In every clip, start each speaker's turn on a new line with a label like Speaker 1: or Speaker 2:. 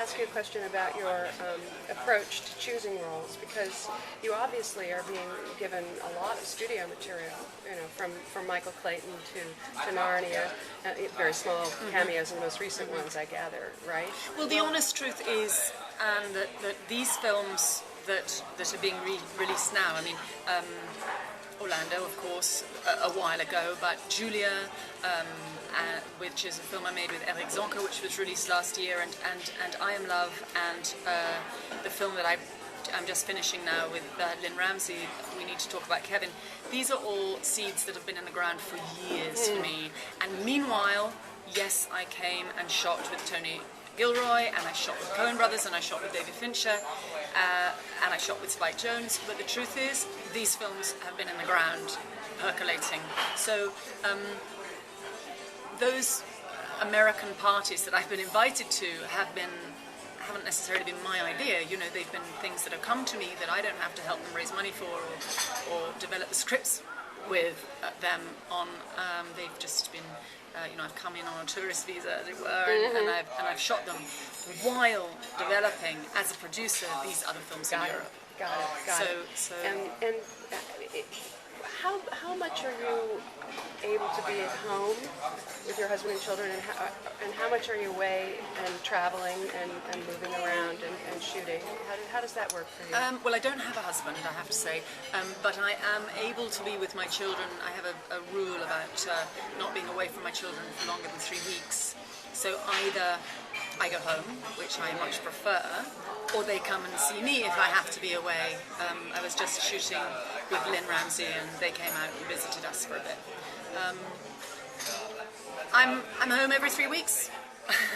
Speaker 1: ask you a question about your approach to choosing roles, because you obviously are being given a lot of studio material, from Michael Clayton to Narnia, very small cameos in the most recent ones, I gather, right?
Speaker 2: Well, the honest truth is that these films that are being released now, I mean, Orlando, of course, a while ago, but Julia, which is a film I made with Eric Zonker, which was released last year, and I Am Love, and the film that I'm just finishing now with Lynn Ramsey, We Need to Talk About Kevin. These are all seeds that have been in the ground for years for me. And meanwhile, yes, I came and shot with Tony Gilroy, and I shot with Coen Brothers, and I shot with David Fincher, and I shot with Spike Jonze. But the truth is, these films have been in the ground, percolating. So those American parties that I've been invited to haven't necessarily been my idea. They've been things that have come to me that I don't have to help them raise money for or develop the scripts with them on. They've just been, I've come in on a tourist visa, as it were, and I've shot them while developing, as a producer, these other films in Europe.
Speaker 1: Got it.
Speaker 2: So
Speaker 1: how much are you able to be at home with your husband and children, and how much are you away and traveling and moving around and shooting? How does that work for you?
Speaker 2: Well, I don't have a husband, I have to say, but I am able to be with my children. I have a rule about not being away from my children for longer than 3 weeks. So either I go home, which I much prefer, or they come and see me if I have to be away. I was just shooting with Lynn Ramsey, and they came out and visited us for a bit. I'm home every 3 weeks.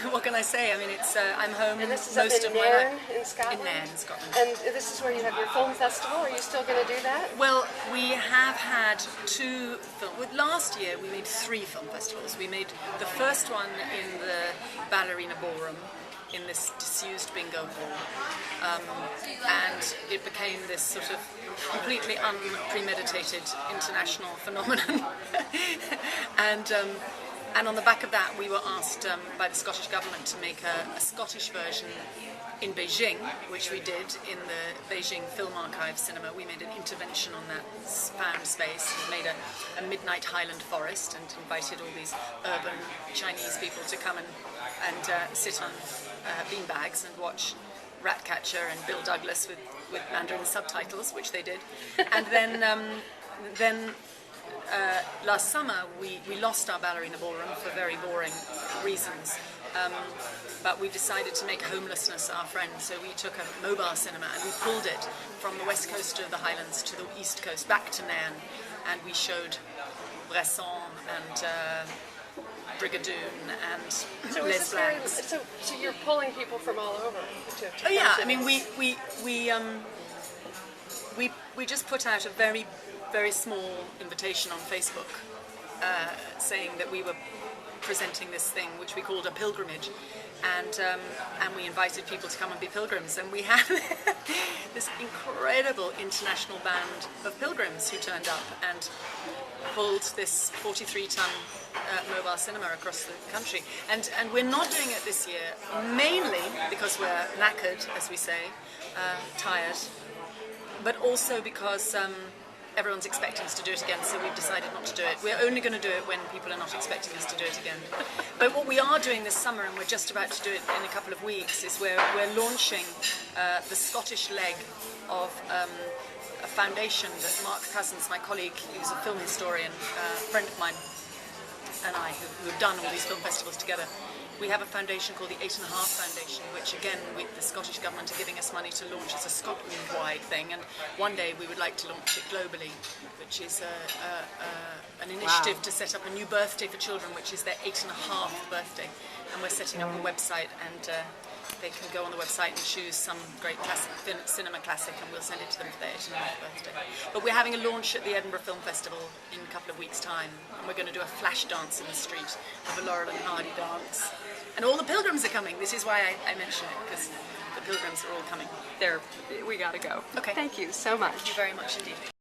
Speaker 2: What can I say? I mean, I'm home
Speaker 1: and this is
Speaker 2: most
Speaker 1: up
Speaker 2: of my life.
Speaker 1: In Scotland?
Speaker 2: In Nairn, Scotland.
Speaker 1: And this is where you have your film festival. Are you still going to do that?
Speaker 2: Well, we have had 2 films. Last year we made 3 film festivals. We made the first one in the Ballerina Ballroom, in this disused bingo hall, and it became this sort of completely unpremeditated international phenomenon. And on the back of that, we were asked by the Scottish government to make a Scottish version in Beijing, which we did in the Beijing Film Archive cinema. We made an intervention on that found space. We made a midnight Highland forest and invited all these urban Chinese people to come and sit on beanbags and watch Ratcatcher and Bill Douglas with Mandarin subtitles, which they did. And then last summer we lost our Ballerina Ballroom for very boring reasons, but we decided to make homelessness our friend. So we took a mobile cinema and we pulled it from the west coast of the Highlands to the east coast, back to Nairn, and we showed Bresson and Brigadoon and Les Blancs.
Speaker 1: So you're pulling people from all over to
Speaker 2: Oh yeah,
Speaker 1: I
Speaker 2: mean we just put out a very, very small invitation on Facebook saying that we were presenting this thing which we called a pilgrimage, and we invited people to come and be pilgrims, and we had this incredible international band of pilgrims who turned up and pulled this 43-ton mobile cinema across the country, and we're not doing it this year, mainly because we're knackered, as we say, tired, but also because everyone's expecting us to do it again, so we've decided not to do it. We're only going to do it when people are not expecting us to do it again. But what we are doing this summer, and we're just about to do it in a couple of weeks, is we're launching the Scottish leg of a foundation that Mark Cousins, my colleague, who's a film historian, friend of mine, and I, who have done all these film festivals together, we have a foundation called the 8.5 Foundation, which again, the Scottish Government are giving us money to launch as a Scotland-wide thing, and one day we would like to launch it globally, which is an initiative to set up a new birthday for children, which is their 8.5th birthday, and we're setting up a website, and they can go on the website and choose some great cinema classic, and we'll send it to them for their 8.5th birthday. But we're having a launch at the Edinburgh Film Festival in a couple of weeks' time, and we're going to do a flash dance in the street of a Laurel and Hardy dance. And all the pilgrims are coming. This is why I mention it, because the pilgrims are all coming.
Speaker 1: We gotta go.
Speaker 2: Okay.
Speaker 1: Thank you so much.
Speaker 2: Thank you very much indeed.